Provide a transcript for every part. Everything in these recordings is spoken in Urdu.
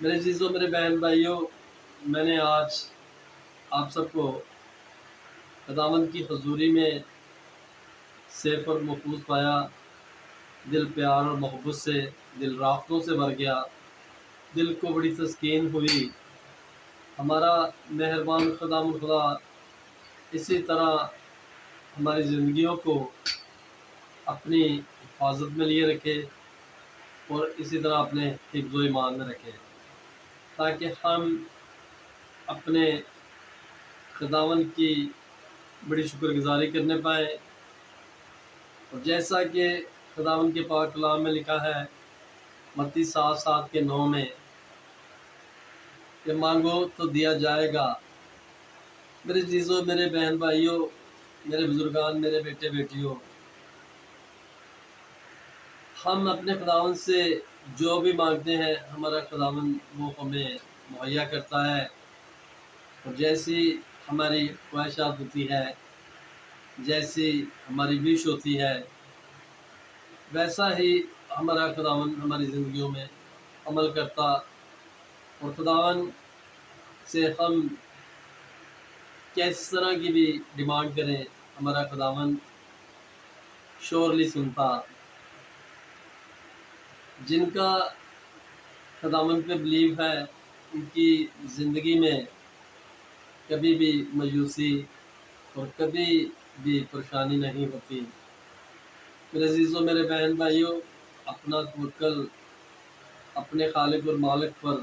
میرے عزیزوں، میرے بہن بھائیوں، میں نے آج آپ سب کو خداوند کی حضوری میں سیف اور محفوظ پایا، دل پیار اور محبت سے، دل راحتوں سے بھر گیا، دل کو بڑی تسکین ہوئی۔ ہمارا مہربان خداوند خدا اسی طرح ہماری زندگیوں کو اپنی حفاظت میں لیے رکھے اور اسی طرح اپنے حفظ و ایمان میں رکھے، تاکہ ہم اپنے خداوند کی بڑی شکر گزاری کرنے پائیں۔ اور جیسا کہ خداوند کے پاک کلام میں لکھا ہے متی 7:7-9 میں کہ مانگو تو دیا جائے گا۔ میرے عزیزوں، میرے بہن بھائیوں، میرے بزرگان، میرے بیٹے بیٹیوں، ہم اپنے خداوند سے جو بھی مانگتے ہیں ہمارا خداوند وہ ہمیں مہیا کرتا ہے، اور جیسی ہماری خواہشات ہوتی ہے، جیسی ہماری وش ہوتی ہے، ویسا ہی ہمارا خداوند ہماری زندگیوں میں عمل کرتا۔ اور خداوند سے ہم کس طرح کی بھی ڈیمانڈ کریں، ہمارا خداوند شورلی سنتا۔ جن کا خداوند پہ بلیو ہے ان کی زندگی میں کبھی بھی مایوسی اور کبھی بھی پریشانی نہیں ہوتی۔ میرے عزیزوں، میرے بہن بھائیوں، اپنا توکل اپنے خالق اور مالک پر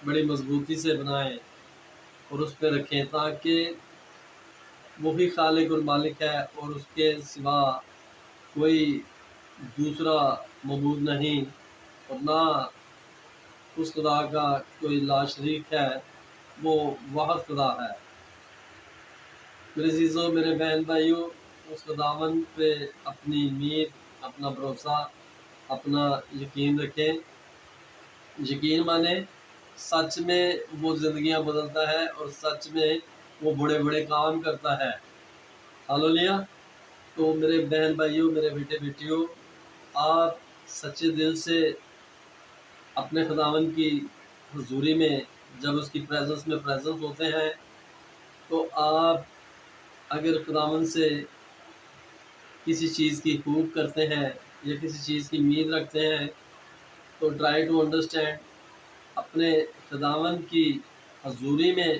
بڑی مضبوطی سے بنائیں اور اس پہ رکھیں، تاکہ وہی خالق اور مالک ہے اور اس کے سوا کوئی دوسرا معبود نہیں، اور نہ اس خدا کا کوئی لا شریک ہے، وہ واحد خدا ہے۔ میرے عزیزوں، میرے بہن بھائیوں، اس خداوند پہ اپنی امید، اپنا بھروسہ، اپنا یقین رکھیں۔ یقین مانے سچ میں وہ زندگیاں بدلتا ہے اور سچ میں وہ بڑے بڑے کام کرتا ہے۔ ہالولیہ۔ تو میرے بہن بھائیوں، میرے بیٹے بیٹیوں، آپ سچے دل سے اپنے خداوند کی حضوری میں جب اس کی پریزنس میں پریزنٹ ہوتے ہیں تو آپ اگر خداوند سے کسی چیز کی ہوپ کرتے ہیں یا کسی چیز کی امید رکھتے ہیں تو ٹرائی ٹو انڈرسٹینڈ، اپنے خداوند کی حضوری میں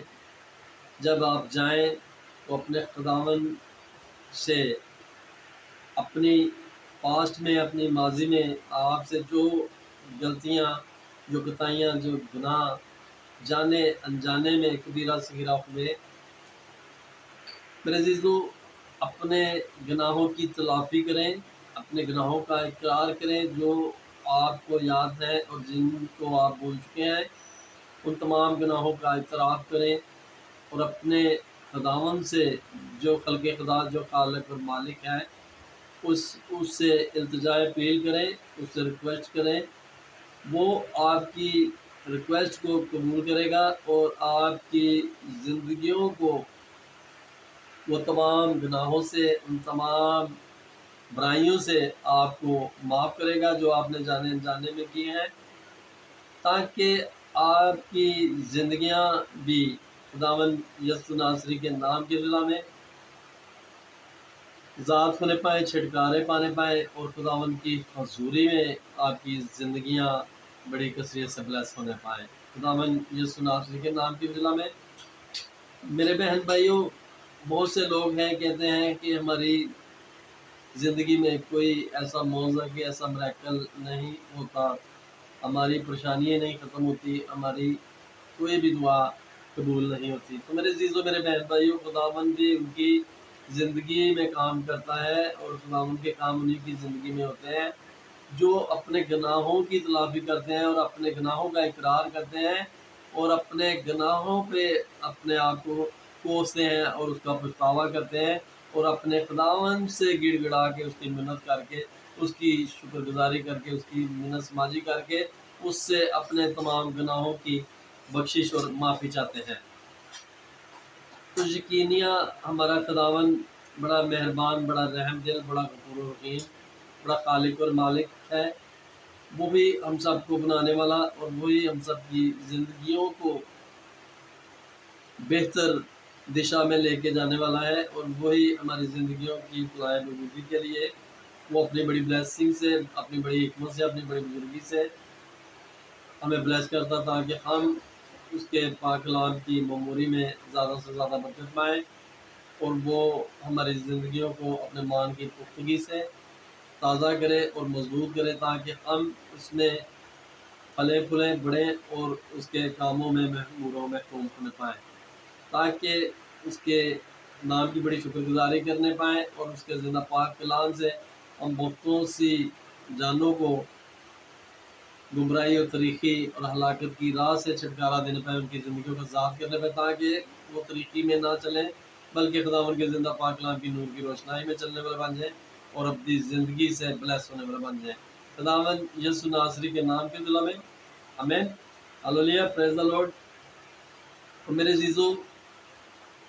جب آپ جائیں تو اپنے خداوند سے اپنی پاسٹ میں، اپنی ماضی میں آپ سے جو غلطیاں، جو کوتاہیاں، جو گناہ جانے انجانے میں کبیرہ صغیرہ ہوئے، میرے عزیزو، اپنے گناہوں کی تلافی کریں، اپنے گناہوں کا اقرار کریں جو آپ کو یاد ہے اور جن کو آپ بھول چکے ہیں، ان تمام گناہوں کا اعتراف کریں اور اپنے خداوند سے جو خلق خدا، جو خالق اور مالک ہے، اس سے التجا اپیل کریں، اس سے ریکویسٹ کریں۔ وہ آپ کی ریکویسٹ کو قبول کرے گا اور آپ کی زندگیوں کو وہ تمام گناہوں سے، ان تمام برائیوں سے آپ کو معاف کرے گا جو آپ نے جانے انجانے میں کیے ہیں، تاکہ آپ کی زندگیاں بھی خداوند یسوع ناصری کے نام کے ضلع میں ذات ہونے پائیں، چھٹکارے پانے پائیں، اور خداوند کی حضوری میں آپ کی زندگیاں بڑی کثرت سے بلیس ہونے پائیں، خداوند یسوع ناصری کے نام کے ضلع میں۔ میرے بہن بھائیوں، بہت سے لوگ ہیں کہتے ہیں کہ ہماری زندگی میں کوئی ایسا معجزہ، کہ ایسا میریکل نہیں ہوتا، ہماری پریشانیاں نہیں ختم ہوتی، ہماری کوئی بھی دعا قبول نہیں ہوتی۔ تو میرے عزیزوں، میرے بہن بھائیوں، خداوند بھی ان کی زندگی میں کام کرتا ہے اور خداوند کے کام انہیں کی زندگی میں ہوتے ہیں جو اپنے گناہوں کی تلافی کرتے ہیں اور اپنے گناہوں کا اقرار کرتے ہیں اور اپنے گناہوں پہ اپنے آپ کو کوستے ہیں اور اس کا پچھتاوا کرتے ہیں اور اپنے خداوند سے گڑ گڑا کے، اس کی منت کر کے، اس کی شکر گزاری کر کے، اس کی منت سماجی کر کے، اس سے اپنے تمام گناہوں کی بخشش اور معافی چاہتے ہیں۔ تو یقینیاں ہمارا خداوند بڑا مہربان، بڑا رحم دل، بڑا غفور و رحیم، بڑا خالق اور مالک ہے، وہ بھی ہم سب کو بنانے والا اور وہی ہم سب کی زندگیوں کو بہتر دشا میں لے کے جانے والا ہے، اور وہی ہماری زندگیوں کی فلاح بہبودی کے لیے وہ اپنی بڑی بلیسنگ سے، اپنی بڑی حکمت سے، اپنی بڑی بزرگی سے ہمیں بلیس کرتا تاکہ ہم اس کے پاک کلام کی معموری میں زیادہ سے زیادہ برکت پائیں، اور وہ ہماری زندگیوں کو اپنے مان کی پختگی سے تازہ کرے اور مضبوط کرے، تاکہ ہم اس میں پھلیں پھولیں بڑھیں اور اس کے کاموں میں محموروں میں قوم ہونے پائیں، تاکہ اس کے نام کی بڑی شکر گزاری کرنے پائیں، اور اس کے زندہ پاک کلام سے ہم بہتوں سی جانوں کو گمراہی اور طریقی اور ہلاکت کی راہ سے چھٹکارا دینے پائیں، ان کی زندگیوں کو آزاد کرنے پائیں، تاکہ وہ طریقی میں نہ چلیں بلکہ خداوند کے زندہ پاک کلام کی نور کی روشنائی میں چلنے والے بن جائیں اور اپنی زندگی سے بلیس ہونے والے بن جائیں۔ خداوند یسوع ناصری کے نام کے دلوں میں آمین، ہلیلویہ، پریز دی لارڈ۔ اور میرے عزیزو،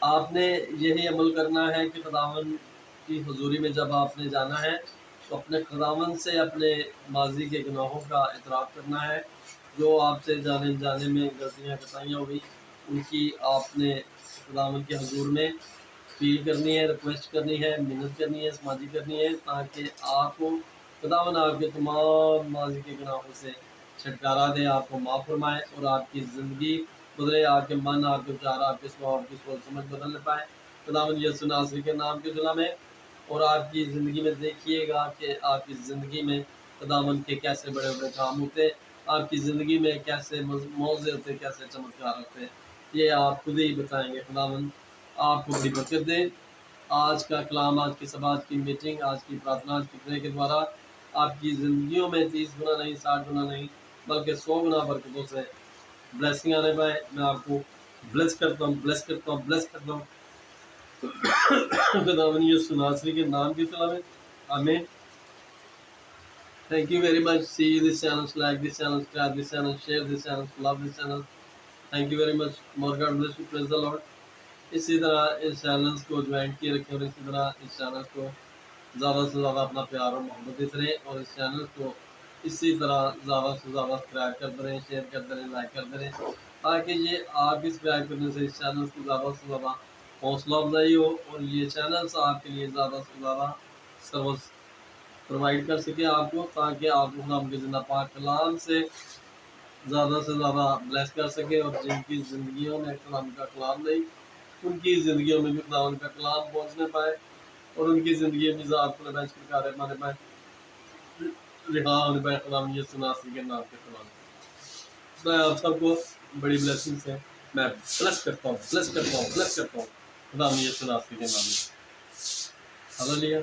آپ نے یہی عمل کرنا ہے کہ خداوند کی حضوری میں جب آپ نے جانا ہے تو اپنے خداوند سے اپنے ماضی کے گناہوں کا اعتراف کرنا ہے، جو آپ سے جانے جانے میں غلطیاں کوتاہیاں ہوئی ان کی آپ نے خداوند کے حضور میں فیل کرنی ہے، ریکویسٹ کرنی ہے، منت کرنی ہے، سماجی کرنی ہے، تاکہ آپ کو خداوند آپ کے تمام ماضی کے گناہوں سے چھٹکارا دے، آپ کو معاف فرمائے اور آپ کی زندگی بدلے، آپ کے من، آپ کے وچار، آپ کے سوچ، آپ کی سوچ سمجھ بدلنے پائے خداوند یسوع ناصری کے نام کے دلوں میں۔ اور آپ کی زندگی میں دیکھیے گا کہ آپ کی زندگی میں خداوند کے کیسے بڑے بڑے کام ہوتے، آپ کی زندگی میں کیسے موضوع ہوتے، کیسے چمتکار ہوتے، یہ آپ خود ہی بتائیں گے۔ خداوند آپ کو بڑی برکت دے۔ آج کا کلام، آج کی سبا، آج کی میٹنگ، آج کی پرارتھنا، آج کی پرے کے دوارا آپ کی زندگیوں میں 30 گنا نہیں، 60 گنا نہیں بلکہ 100 گنا برکتوں سے بلیسنگ آنے پائے۔ میں آپ کو بلیس کرتا ہوں، بلیس کرتا ہوں، بلیس کرتا ہوں خداوند یسوع ناصری کے نام کی صلاح میں آمین۔ Thank you very much. See this channel, like this channel, subscribe this channel, share this channel, love this channel. Thank you very much. More God bless you. Praise the Lord. اسی طرح اس چینلز کو جوائن کیے رکھیں، اور اسی طرح اس چینل کو زیادہ سے زیادہ اپنا پیار اور محبت دیتے رہیں، اور اس چینل کو اسی طرح زیادہ سے زیادہ سبسکرائب کرتے رہیں، شیئر کرتے رہیں، لائک کرتے رہیں، تاکہ یہ آپ کی سبسکرائب کرنے سے اس چینل کی زیادہ سے زیادہ حوصلہ افزائی ہو، اور یہ چینلز آپ کے لیے زیادہ سے زیادہ سروس پرووائڈ کر سکے آپ کو، تاکہ آپ کو خدا کے زندہ پاک کلام سے زیادہ سے زیادہ بلیس کر سکے، اور جن کی زندگیوں میں خدا کا کلام نہیں، ان کی زندگیوں میں بھی خدا ان کا کلام پہنچنے پائے، اور ان کی زندگی میں ذات کو نبیش کر مانے پائے، رہا ہونے پائے خدا یسوع ناصری کے نام کے کلام۔ میں آپ سب کو بڑی بلیسنگ سے میں بلیس کرتا ہوں، بلیس کرتا ہوں، بلیس کرتا ہوں خدا یسوع ناصری کے نام میں۔ ہلیلویہ،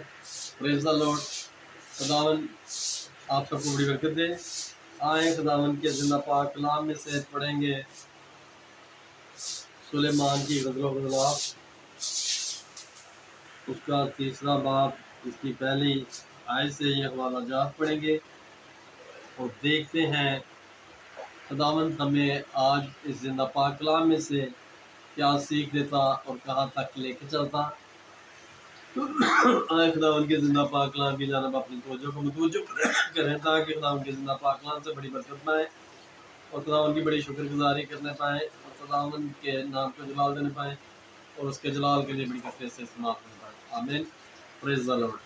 پریز دی لارڈ۔ خداوند آپ سب کو بڑی برکت دے۔ آئیں خداوند کے زندہ پاک کلام میں سے پڑھیں گے سلیمان کی غزل و غزلات، اس کا 3 باب، اس کی پہلی آیت سے یہ حوالہ جات پڑھیں گے، اور دیکھتے ہیں خداوند ہمیں آج اس زندہ پاک کلام میں سے کیا سیکھ دیتا اور کہاں تک لے کے چلتا۔ آئے خداوند کے زندہ پاک کلام کی جانب اپنی توجہ کو متوجہ کریں، تاکہ خداوند کے زندہ پاک کلام سے بڑی برکت پائیں، اور خداوند کی بڑی شکر گزاری کرنے پائیں، اور خداوند کے نام کو جلال دینے پائیں، اور اس کے جلال کے لیے بڑی کثرت سے استعمال کرنے پائیں۔ آمین، پریز دی لارڈ۔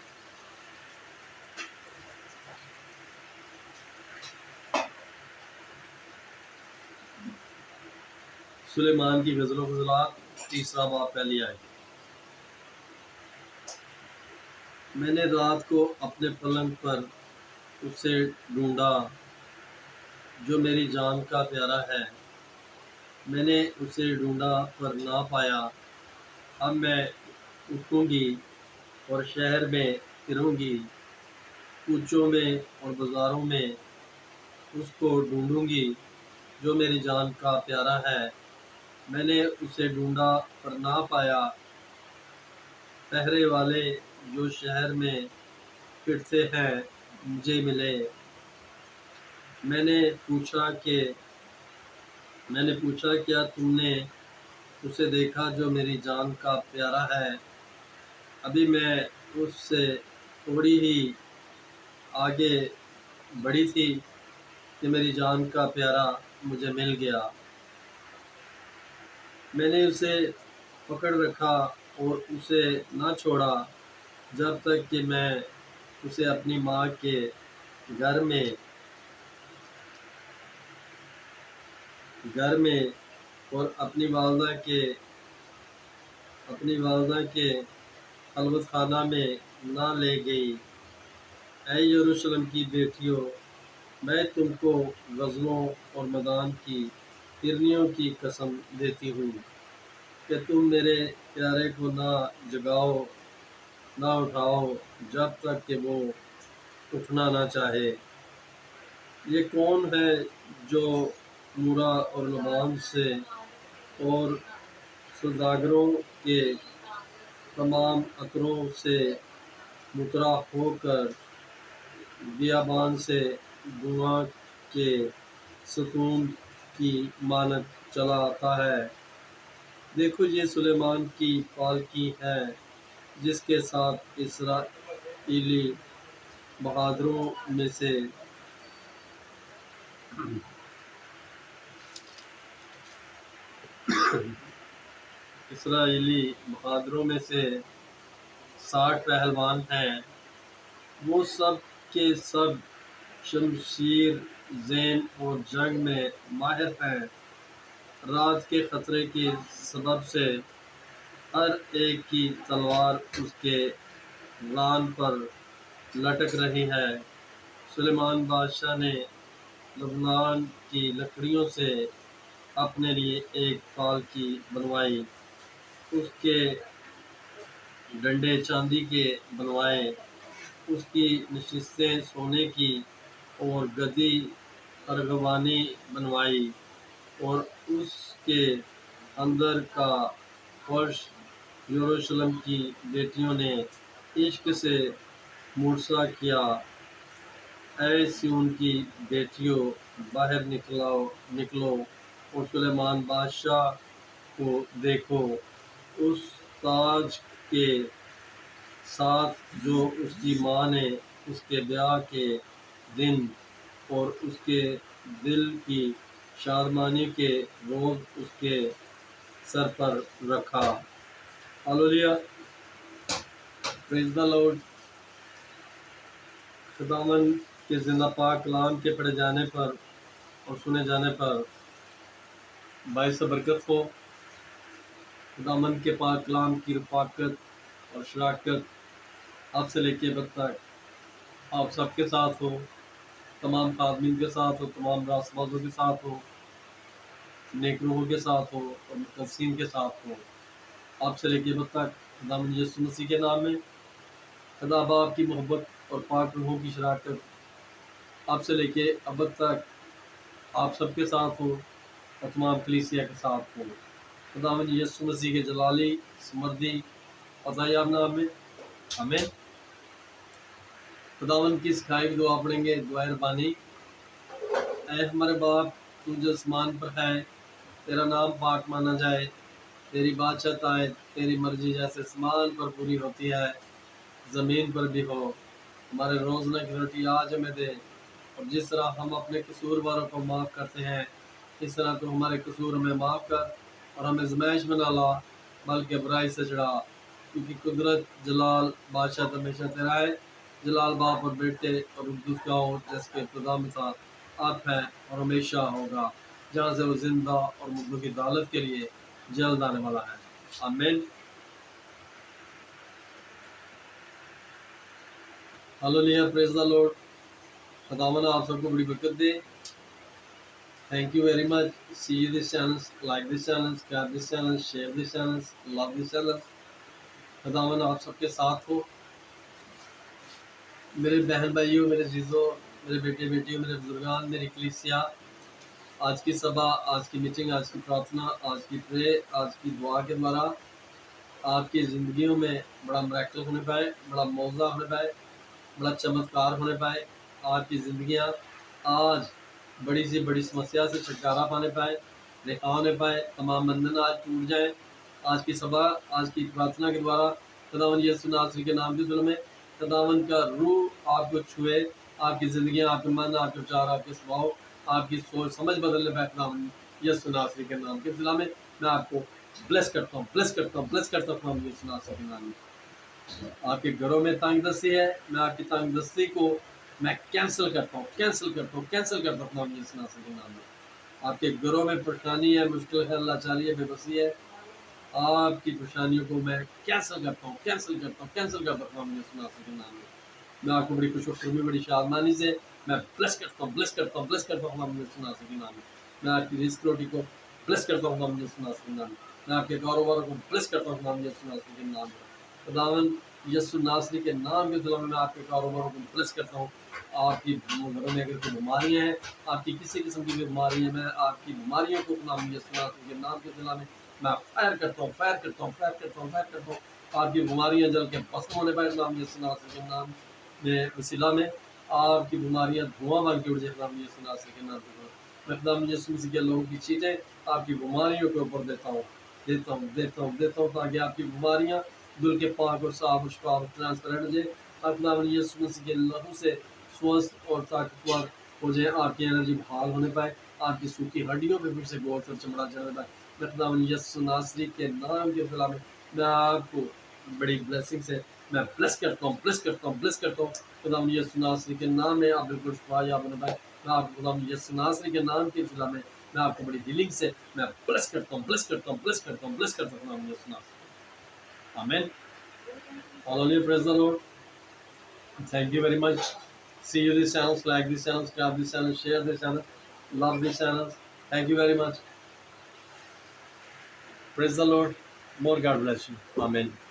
سلیمان کی غزل و غزلات، 3 باب، پہلی آیت۔ میں نے رات کو اپنے پلنگ پر اسے ڈھونڈا جو میری جان کا پیارا ہے، میں نے اسے ڈھونڈا پر نہ پایا، اب میں اٹھوں گی اور شہر میں پھروں گی، کوچوں میں اور بازاروں میں اس کو ڈھونڈوں گی جو میری جان کا پیارا ہے، میں نے اسے ڈھونڈا پر نہ پایا، پہرے والے جو شہر میں پھرتے ہیں مجھے ملے، میں نے پوچھا کیا تم نے اسے دیکھا جو میری جان کا پیارا ہے؟ ابھی میں اس سے تھوڑی ہی آگے بڑھی تھی کہ میری جان کا پیارا مجھے مل گیا۔ میں نے اسے پکڑ رکھا اور اسے نہ چھوڑا جب تک کہ میں اسے اپنی ماں کے گھر میں اور اپنی والدہ کے خلوت خانہ میں نہ لے گئی۔ اے یروشلم کی بیٹیوں، میں تم کو غزلوں اور مدان کی ہرنیوں کی قسم دیتی ہوں کہ تم میرے پیارے کو نہ اٹھاؤ جب تک کہ وہ اٹھنا نہ چاہے۔ یہ کون ہے جو مورا اور لبان سے اور سوداگروں کے تمام عطروں سے مترا ہو کر بیابان سے دھواں کے ستون کی مانند چلا آتا ہے؟ دیکھو، یہ سلیمان کی پالکی ہے جس کے ساتھ اسرائیلی بہادروں میں سے 60 پہلوان ہیں۔ وہ سب کے سب شمشیر زین اور جنگ میں ماہر ہیں۔ رات کے خطرے کے سبب سے ہر ایک کی تلوار اس کے ران پر لٹک رہی ہے۔ سلیمان بادشاہ نے لبنان کی لکڑیوں سے اپنے لیے ایک پالکی بنوائی، اس کے ڈنڈے چاندی کے بنوائے، اس کی نشستیں سونے کی اور گدی ارغوانی بنوائی، اور اس کے اندر کا فرش یروشلم کی بیٹیوں نے عشق سے مرصع کیا۔ اے سیون کی بیٹیوں، باہر نکلو اور سلیمان بادشاہ کو دیکھو، اس تاج کے ساتھ جو اس کی ماں نے اس کے بیاہ کے دن اور اس کے دل کی شادمانی کے روز اس کے سر پر رکھا۔ ہالولیہ، پریز دی لارڈ۔ خداوند کے زندہ پاک کلام کے پڑھے جانے پر اور سنے جانے پر باعث برکت ہو۔ خداوند کے پاک کلام کی رفاقت اور شراکت اب سے لے کے اب تک آپ سب کے ساتھ ہو، تمام خادمین کے ساتھ ہو، تمام راست بازوں کے ساتھ ہو، نیک روحوں کے ساتھ ہو اور مقدسین کے ساتھ ہو، آپ سے لے کے اب تک خداوند یسوع مسیح کے نام میں۔ خدا باپ کی محبت اور پاک روحوں کی شراکت آپ سے لے کے اب تک آپ سب کے ساتھ ہو اور تمام کلیسیا کے ساتھ ہو۔ خداوند یسوع مسیح کے جلالی سمردی عطایاب نام میں آمین۔ خداوند کی سکھائی ہوئی دعا پڑھیں گے، دعائے ربانی۔ اے ہمارے باپ، تو جو آسمان پر ہے، تیرا نام پاک مانا جائے، تیری بادشاہت آئے، تیری مرضی جیسے آسمان پر پوری ہوتی ہے زمین پر بھی ہو۔ ہمارے روزانہ کی روٹی آج ہمیں دے، اور جس طرح ہم اپنے قصور والوں کو معاف کرتے ہیں، اس طرح تو ہمارے قصور ہمیں معاف کر، اور ہمیں آزمائش میں نہ لا بلکہ برائی سے چھڑا، کیونکہ قدرت، جلال، بادشاہت ہمیشہ تیرا ہے۔ جلال باپ اور بیٹے اور قدوس کا ہو، جیسے کہ ابتدا میں تھا، اب ہے اور ہمیشہ ہوگا، جہاں سے وہ زندہ اور مردوں کی عدالت کے لیے جلد آنے والا ہے، آمین۔ Hallelujah, praise the lord. خداوند آپ سب کو بڑی برکت دے۔ Thank you very much. See this channel, like this channel, subscribe this channel, share this channel, love this channel. خداوند آپ سب کے ساتھ ہو۔ میرے بہن بھائیوں، میرے عزیزوں، میرے بیٹے بیٹیوں، میرے بزرگان، میری کلیسیا، آج کی سبھا، آج کی میٹنگ، آج کی پرارتھنا، آج کی پرے، آج کی دعا کے دوارا آپ کی زندگیوں میں بڑا میریکل ہونے پائے، بڑا معجزہ ہونے پائے، بڑا چمتکار ہونے پائے۔ آپ کی زندگیاں آج بڑی سے بڑی سمسیا سے چھٹکارا پانے پائے، رہا ہونے پائے، تمام بندھن آج ٹوٹ جائیں۔ آج کی سبھا، آج کی پرارتھنا کے دوارا خداوند یسوع ناصری کے نام کے ظلم میں خداوند کا روح آپ کو چھوئے، آپ کی زندگیاں، آپ کے من، آپ کے وچار، آپ کے سبھاؤ آپ کی سوچ سمجھ بدلنے پائے خداوند یسوع ناصری کے نام کے ضلع میں میں آپ کو بلیس کرتا ہوں، بلیس کرتا ہوں، بلیس کرتا ہوں خداوند یسوع ناصری کے نام میں۔ آپ کے گھروں میں تنگ دستی ہے، میں آپ کی تنگ دستی کو میں کینسل کرتا ہوں، کینسل کرتا ہوں، کینسل کرتا ہوں خداوند یسوع ناصری کے نام میں۔ آپ کے گھروں میں پریشانی ہے، مشکل ہے، لاچاری ہے، بے بسی ہے، آپ کی پریشانیوں کو میں کینسل کرتا ہوں، کینسل کرتا ہوں، کینسل کرتا ہوں خداوند یسوع ناصری کے نام میں۔ میں آپ کو بڑی خوش و خرمی، بڑی شادمانی سے میں بلیس کرتا ہوں، بلیس کرتا ہوں، بلیس کرتا ہوں خداوند یسوع ناصری کے نام میں۔ میں آپ کی رزق روٹی کو بلیس کرتا ہوں خداوند یسوع ناصری کے نام میں۔ میں آپ کے کاروباروں کو بلیس کرتا ہوں خداوند یسوع ناصری کے نام میں۔ خداوند یسوع ناصری کے نام کے ذریعے میں آپ کے کاروباروں کو بلیس کرتا ہوں۔ آپ کی گھروں میں اگر کوئی بیماریاں ہیں، آپ کی کسی قسم کی بیماری ہے، میں آپ کی بیماریوں کو خداوند یسوع ناصری کے نام کے ذریعے میں فائر کرتا ہوں، فائر کرتا ہوں، فائر کرتا ہوں، فائر کرتا ہوں۔ آپ کی بیماریاں جل کے ختم ہونے پائے خداوند یسوع ناصری کے نام میں وسیلہ میں آپ کی بیماریاں دھواں بن کے اڑ جائے خداوند یسوع ناصری کے نام کے۔ میں خداوند یسوع مسیح کے لوگوں کی چیزیں آپ کی بیماریوں کے اوپر دیتا ہوں، دیتا ہوں، دیتا ہوں، دیتا ہوں، تاکہ آپ کی بیماریاں دل کے پاک اور صاف و شفاف اور ٹرانسپیرنٹ ہو جائے۔ آپ خداوند یسوع مسیح کے لہو سے سوستھ اور طاقتور ہو جائے، آپ کی انرجی بحال ہونے پائے، آپ کی سوکھی ہڈیوں پہ پھر سے گوشت اور چمڑا چڑھنے پائے۔ میں خداوند یسوع ناصری کے نام کے خلا میں آپ کو بڑی بلیسنگ سے میں بلیس کرتا ہوں، بلیس کرتا ہوں، بلیس کرتا ہوں خداوند یسوع ناصری کے نام میں۔ آپ بالکل شفا یاب ہونے پائے۔ میں آپ کو خداوند یسوع ناصری کے نام کے ضلع میں آپ کو بڑی ہیلنگ سے میں بلیس کرتا ہوں، بلیس کرتا ہوں، بلیس کرتا ہوں، بلیس کرتا ہوں خداوند یسوع ناصری۔ آمین۔ Hallelujah, praise the Lord. Thank you very much. See you this channel, like this channel, subscribe this channel, share this channel, love this channel. Thank you very much. Praise the Lord. More God bless you. Amen.